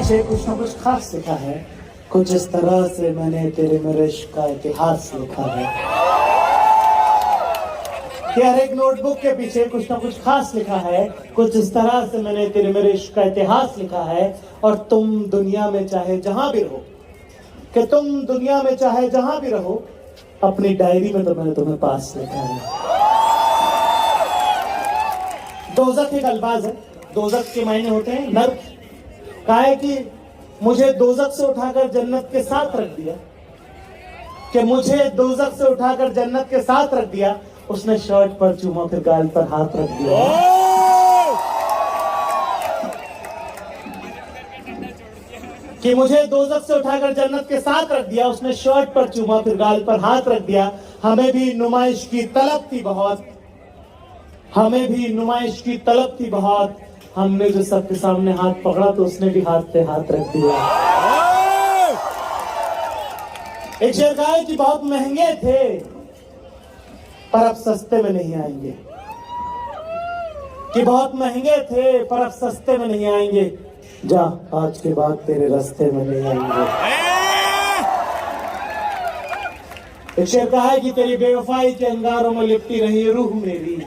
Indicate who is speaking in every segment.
Speaker 1: पीछे कुछ ना कुछ खास लिखा है, कुछ इस तरह से मैंने तेरे मेरे इश्क का इतिहास लिखा है कि हर एक नोटबुक के पीछे कुछ ना कुछ खास लिखा है, कुछ इस तरह से मैंने तेरे मेरे इश्क का इतिहास लिखा है। और तुम दुनिया में चाहे जहां भी रहो, कि तुम दुनिया में चाहे जहां भी रहो, अपनी डायरी में तो मैंने तुम्हें पास लिखा है। दोज़ख एक अल्फाज है, दोज़ख के मायने होते हैं नर्क। कहा है कि मुझे दोज़ख से उठाकर जन्नत के साथ रख दिया, कि मुझे दोज़ख से उठाकर जन्नत के साथ रख दिया। उसने शर्ट पर चूमा, फिर गाल पर हाथ रख दिया। कि मुझे दोज़ख से उठाकर जन्नत के साथ रख दिया, उसने शर्ट पर चूमा, फिर गाल पर हाथ रख दिया। हमें भी नुमाइश की तलब थी बहुत, हमें भी नुमाइश की तलब थी बहुत। हमने जो सबके सामने हाथ पकड़ा तो उसने भी हाथ पे हाथ रख दिया। एक शेर कहा है कि बहुत महंगे थे पर अब सस्ते में नहीं आएंगे, कि बहुत महंगे थे पर अब सस्ते में नहीं आएंगे। जा आज के बाद तेरे रास्ते में नहीं आएंगे। एक शेर कहा है कि तेरी बेवफाई के अंगारों में लिपटी रही रूह मेरी,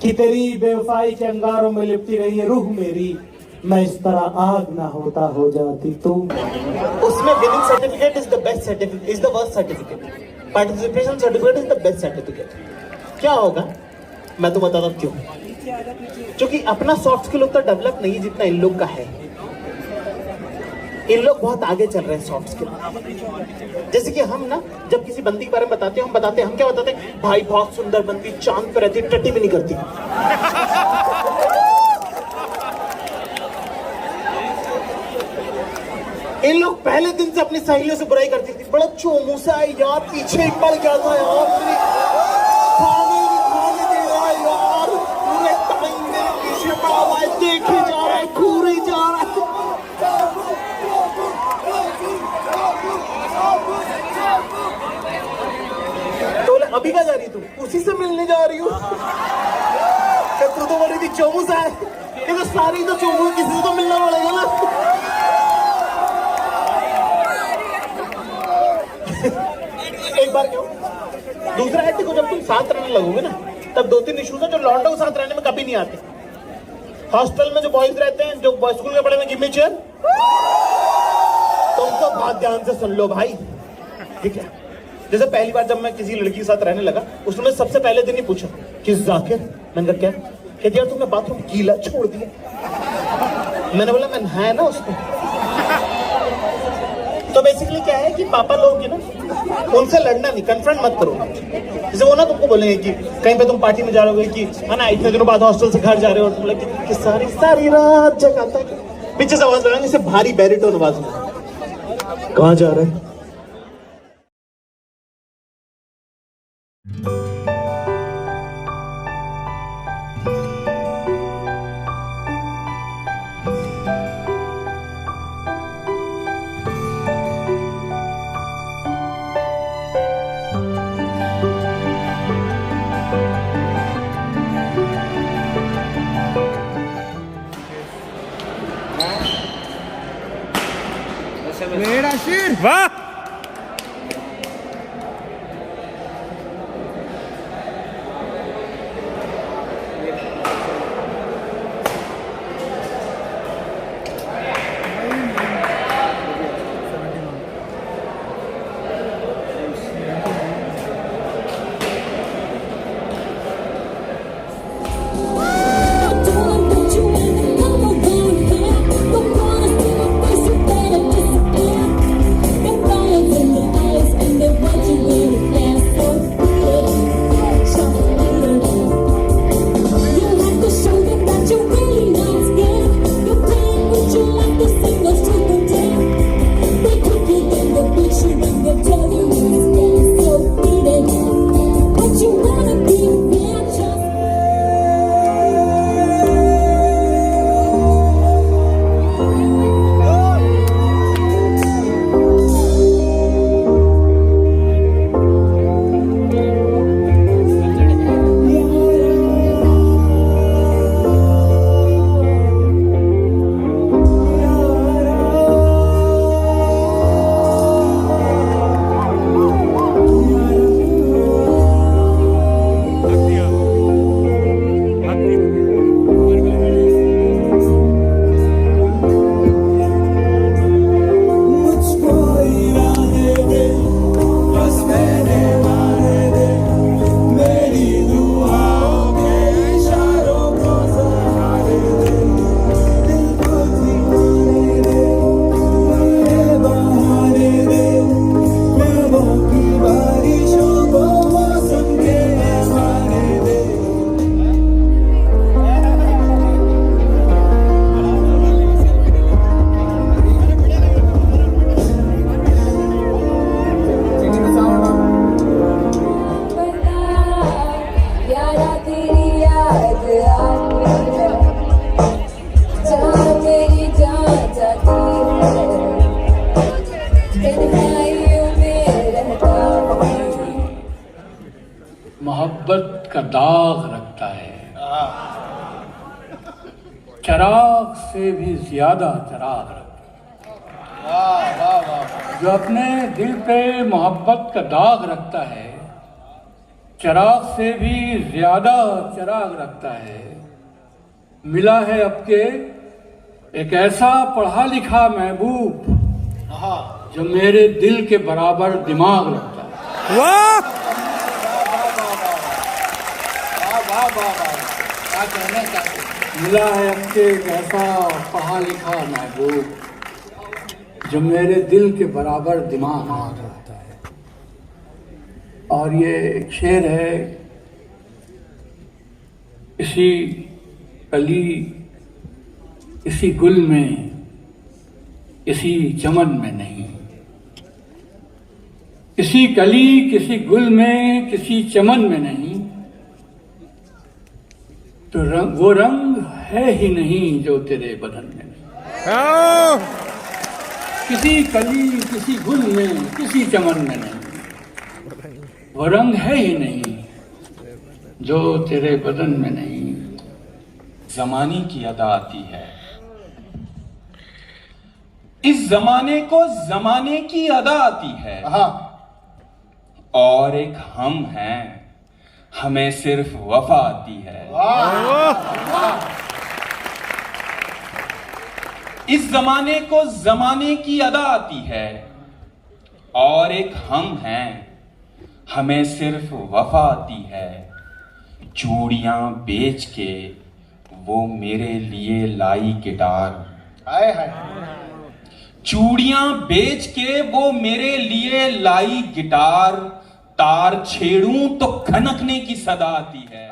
Speaker 1: कि तेरी बेवफाई के अंगारों में लिपटी रही रूह मेरी। मैं इस तरह आग ना होता हो जाती तू।
Speaker 2: उसमें winning certificate is the best certificate, is the worst certificate. Participation certificate is the best certificate. क्या होगा मैं तो बताता हूँ क्यों। क्योंकि अपना सॉफ्ट स्किल उतना डेवलप नहीं जितना इन लोग का है। इन लोग बहुत आगे चल रहे हैं सॉफ्ट स्किल। जैसे कि हम ना जब किसी बंदी के बारे में बताते हैं, हम क्या बताते हैं, भाई बहुत सुंदर बंदी, चांद पे रहती, टट्टी भी नहीं करती। इन लोग पहले दिन से अपनी सहेलियों से बुराई करती थी, बड़ा चोमूसा है यार, पीछे ही पड़ गया था यार, खाने दे रहा है यार, पूरे टाइम मेरे पीछे पड़ा हुआ है, देखे जा रहा है, घूरे जा रहा है। तो अभी क्या जा रही तू? उसी से मिलने जा रही हूँ। तू तो बड़ी थी चोमूसा है, ये तो सारी तो चोमू, किसी से तो मिलना पड़ेगा ना। एक बार क्यों, दूसरा है देखो, जब तुम साथ रहने लगोगे ना, तब दो तीन इश्यूज है जो लौंडों के साथ रहने में कभी नहीं आते। हॉस्टल में जो बॉयज रहते हैं, जो बॉयज स्कूल में पढ़े में, गिव मी चेयर, तो उनको बहुत ध्यान से सुन लो भाई, ठीक है। जैसे पहली बार जब मैं किसी लड़की के साथ रहने लगा, उसने सबसे पहले दिन ही पूछा कि जाकिर, मैंने कहा क्या, कहती यार तुमने बाथरूम गीला छोड़ दिया। मैंने बोला मैं नहाया ना उसको। तो बेसिकली क्या है कि पापा लोग ना, उनसे लड़ना नहीं, कन्फ्रंट मत करो। जैसे वो ना तुमको बोलेंगे कि कहीं पे तुम पार्टी में जा रहे हो कि है ना, इतने दिनों बाद हॉस्टल से घर जा रहे हो, तुम लोग कि सारी रात जगाता है, पीछे से आवाज लगाएंगे, इसे भारी बैरिटोन आवाज में, कहाँ जा रहे हैं।
Speaker 3: वाह, मोहब्बत का दाग रखता है, चिराग से भी ज्यादा चिराग रखता है। जो अपने दिल पे मोहब्बत का दाग रखता है, चिराग से भी ज्यादा चिराग रखता है, मिला है आपके एक ऐसा पढ़ा लिखा महबूब जो मेरे दिल के बराबर दिमाग रखता है।
Speaker 4: वाह
Speaker 3: क्या कहना चाहते हैं? मिला है आपके एक ऐसा पढ़ा लिखा महबूब जो मेरे दिल के बराबर दिमाग रखता है। और ये एक शेर है, इसी कली इसी गुल में किसी चमन में नहीं, किसी कली किसी गुल में किसी चमन में नहीं, तो वो रंग है ही नहीं जो तेरे बदन में नहीं। किसी कली किसी गुल में किसी चमन में नहीं, वो रंग है ही नहीं जो तेरे बदन में नहीं।
Speaker 5: जमाने की अदा आती है, इस जमाने को जमाने की अदा आती है, और एक हम हैं, हमें सिर्फ वफा आती है। इस जमाने को जमाने की अदा आती है, और एक हम हैं, हमें सिर्फ वफा आती है। चूड़ियां बेच के वो मेरे लिए लाई गिटार, चूड़ियां बेच के वो मेरे लिए लाई गिटार, तार छेड़ूं तो खनकने की सदा आती है।